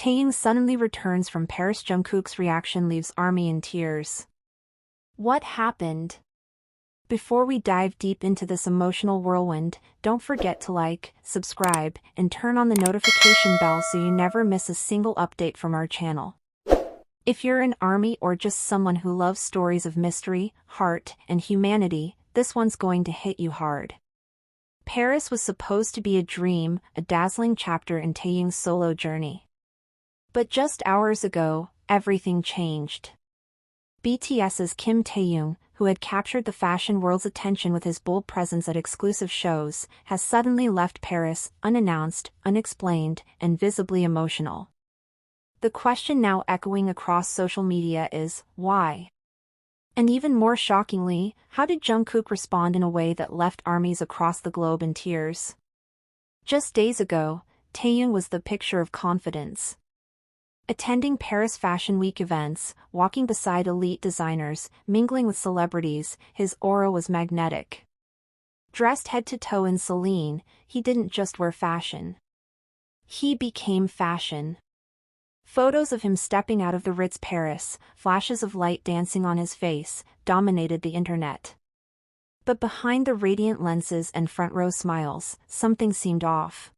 Taehyung suddenly returns from Paris-Jungkook's reaction leaves ARMY in tears. What happened? Before we dive deep into this emotional whirlwind, don't forget to like, subscribe, and turn on the notification bell so you never miss a single update from our channel. If you're an ARMY or just someone who loves stories of mystery, heart, and humanity, this one's going to hit you hard. Paris was supposed to be a dream, a dazzling chapter in Taehyung's solo journey. But just hours ago, everything changed. BTS's Kim Taehyung, who had captured the fashion world's attention with his bold presence at exclusive shows, has suddenly left Paris, unannounced, unexplained, and visibly emotional. The question now echoing across social media is, why? And even more shockingly, how did Jungkook respond in a way that left armies across the globe in tears? Just days ago, Taehyung was the picture of confidence. Attending Paris Fashion Week events, walking beside elite designers, mingling with celebrities, his aura was magnetic. Dressed head to toe in Celine, he didn't just wear fashion. He became fashion. Photos of him stepping out of the Ritz Paris, flashes of light dancing on his face, dominated the internet. But behind the radiant lenses and front-row smiles, something seemed off.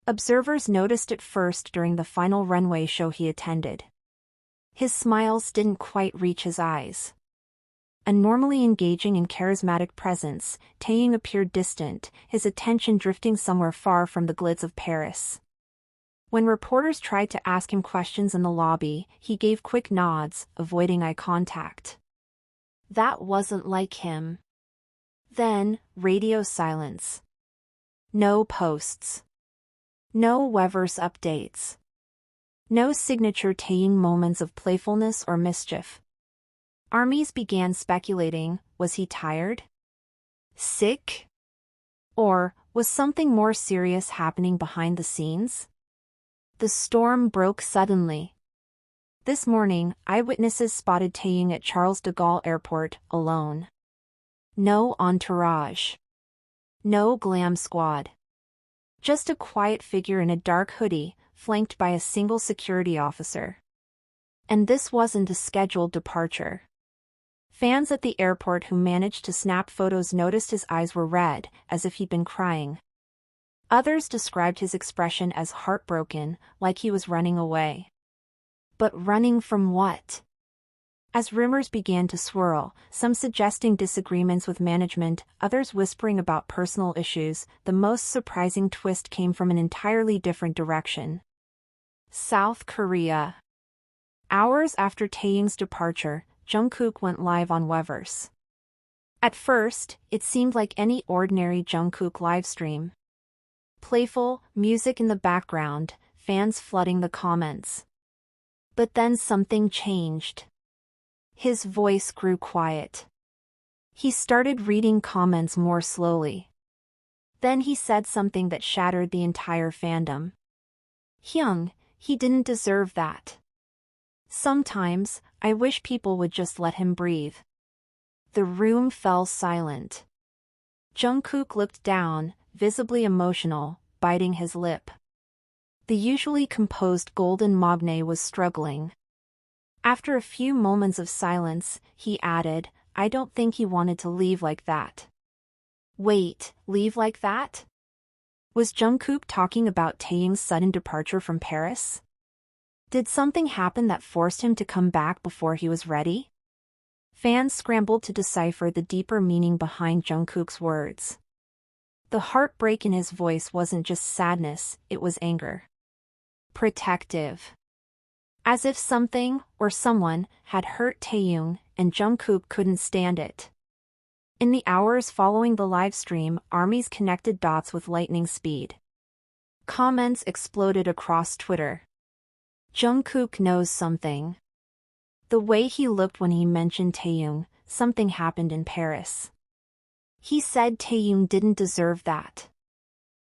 Observers noticed it first during the final runway show he attended. His smiles didn't quite reach his eyes. A normally engaging and charismatic presence, Taehyung appeared distant, his attention drifting somewhere far from the glitz of Paris. When reporters tried to ask him questions in the lobby, he gave quick nods, avoiding eye contact. That wasn't like him. Then, radio silence. No posts. No Weverse updates. No signature Taehyung moments of playfulness or mischief. Armies began speculating, was he tired? Sick? Or, was something more serious happening behind the scenes? The storm broke suddenly. This morning, eyewitnesses spotted Taehyung at Charles de Gaulle Airport, alone. No entourage. No glam squad. Just a quiet figure in a dark hoodie, flanked by a single security officer. And this wasn't a scheduled departure. Fans at the airport who managed to snap photos noticed his eyes were red, as if he'd been crying. Others described his expression as heartbroken, like he was running away. But running from what? As rumors began to swirl, some suggesting disagreements with management, others whispering about personal issues, the most surprising twist came from an entirely different direction. South Korea. Hours after Taehyung's departure, Jungkook went live on Weverse. At first, it seemed like any ordinary Jungkook livestream. Playful, music in the background, fans flooding the comments. But then something changed. His voice grew quiet. He started reading comments more slowly. Then he said something that shattered the entire fandom. Hyung, he didn't deserve that. Sometimes, I wish people would just let him breathe. The room fell silent. Jungkook looked down, visibly emotional, biting his lip. The usually composed Golden Magne was struggling. After a few moments of silence, he added, I don't think he wanted to leave like that. Wait, leave like that? Was Jungkook talking about Taehyung's sudden departure from Paris? Did something happen that forced him to come back before he was ready? Fans scrambled to decipher the deeper meaning behind Jungkook's words. The heartbreak in his voice wasn't just sadness, it was anger. Protective. As if something, or someone, had hurt Taehyung, and Jungkook couldn't stand it. In the hours following the livestream, armies connected dots with lightning speed. Comments exploded across Twitter. Jungkook knows something. The way he looked when he mentioned Taehyung, something happened in Paris. He said Taehyung didn't deserve that.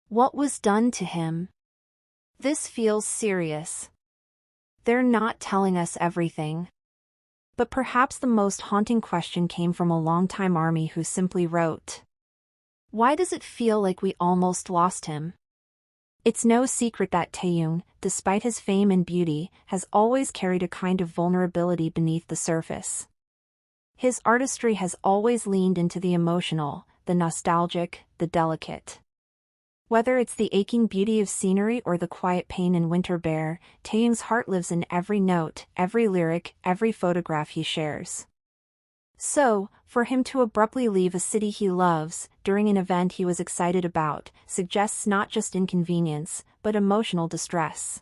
What was done to him? This feels serious. They're not telling us everything. But perhaps the most haunting question came from a longtime army who simply wrote, why does it feel like we almost lost him? It's no secret that Taehyung, despite his fame and beauty, has always carried a kind of vulnerability beneath the surface. His artistry has always leaned into the emotional, the nostalgic, the delicate. Whether it's the aching beauty of scenery or the quiet pain in Winter Bear, Taehyung's heart lives in every note, every lyric, every photograph he shares. So, for him to abruptly leave a city he loves, during an event he was excited about, suggests not just inconvenience, but emotional distress.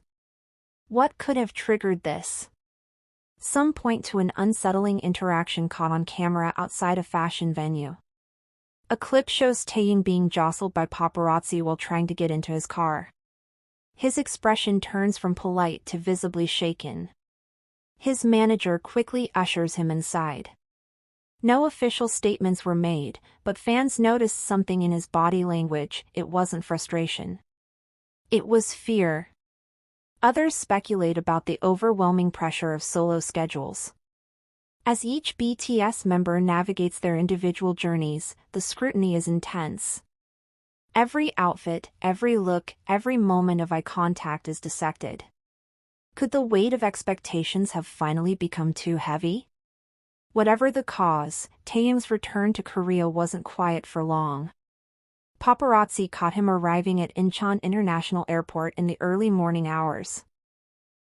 What could have triggered this? Some point to an unsettling interaction caught on camera outside a fashion venue. A clip shows Taehyung being jostled by paparazzi while trying to get into his car. His expression turns from polite to visibly shaken. His manager quickly ushers him inside. No official statements were made, but fans noticed something in his body language. It wasn't frustration. It was fear. Others speculate about the overwhelming pressure of solo schedules. As each BTS member navigates their individual journeys, the scrutiny is intense. Every outfit, every look, every moment of eye contact is dissected. Could the weight of expectations have finally become too heavy? Whatever the cause, Taehyung's return to Korea wasn't quiet for long. Paparazzi caught him arriving at Incheon International Airport in the early morning hours.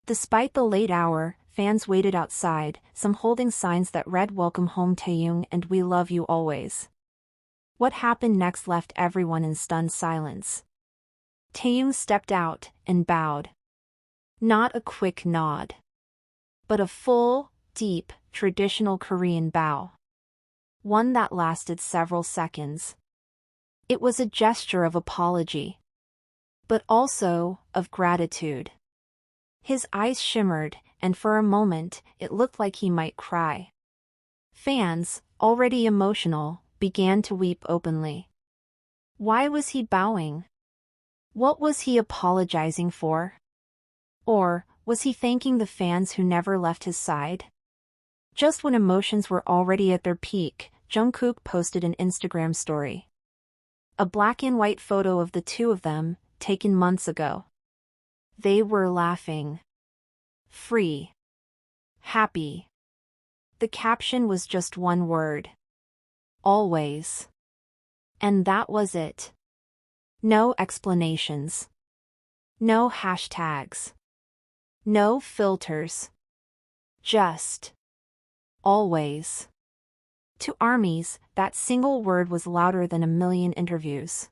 Despite the late hour, fans waited outside, some holding signs that read "Welcome home Taehyung" and "We love you always." What happened next left everyone in stunned silence. Taehyung stepped out and bowed. Not a quick nod, but a full, deep, traditional Korean bow. One that lasted several seconds. It was a gesture of apology, but also of gratitude. His eyes shimmered, and for a moment, it looked like he might cry. Fans, already emotional, began to weep openly. Why was he bowing? What was he apologizing for? Or, was he thanking the fans who never left his side? Just when emotions were already at their peak, Jungkook posted an Instagram story. A black and white photo of the two of them, taken months ago. They were laughing. Free. Happy. The caption was just one word. Always. And that was it. No explanations. No hashtags. No filters. Just. Always. To armies, that single word was louder than a million interviews.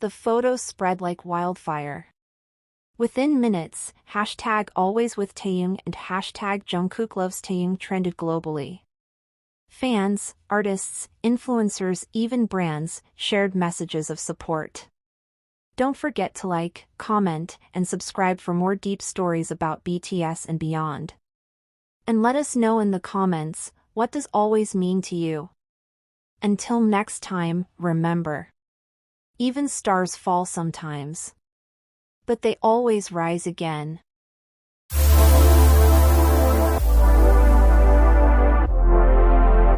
The photo spread like wildfire. Within minutes, hashtag always with Taehyung and hashtag Jungkook loves Taehyung trended globally. Fans, artists, influencers, even brands, shared messages of support. Don't forget to like, comment, and subscribe for more deep stories about BTS and beyond. And let us know in the comments, what does always mean to you? Until next time, remember. Even stars fall sometimes. But they always rise again.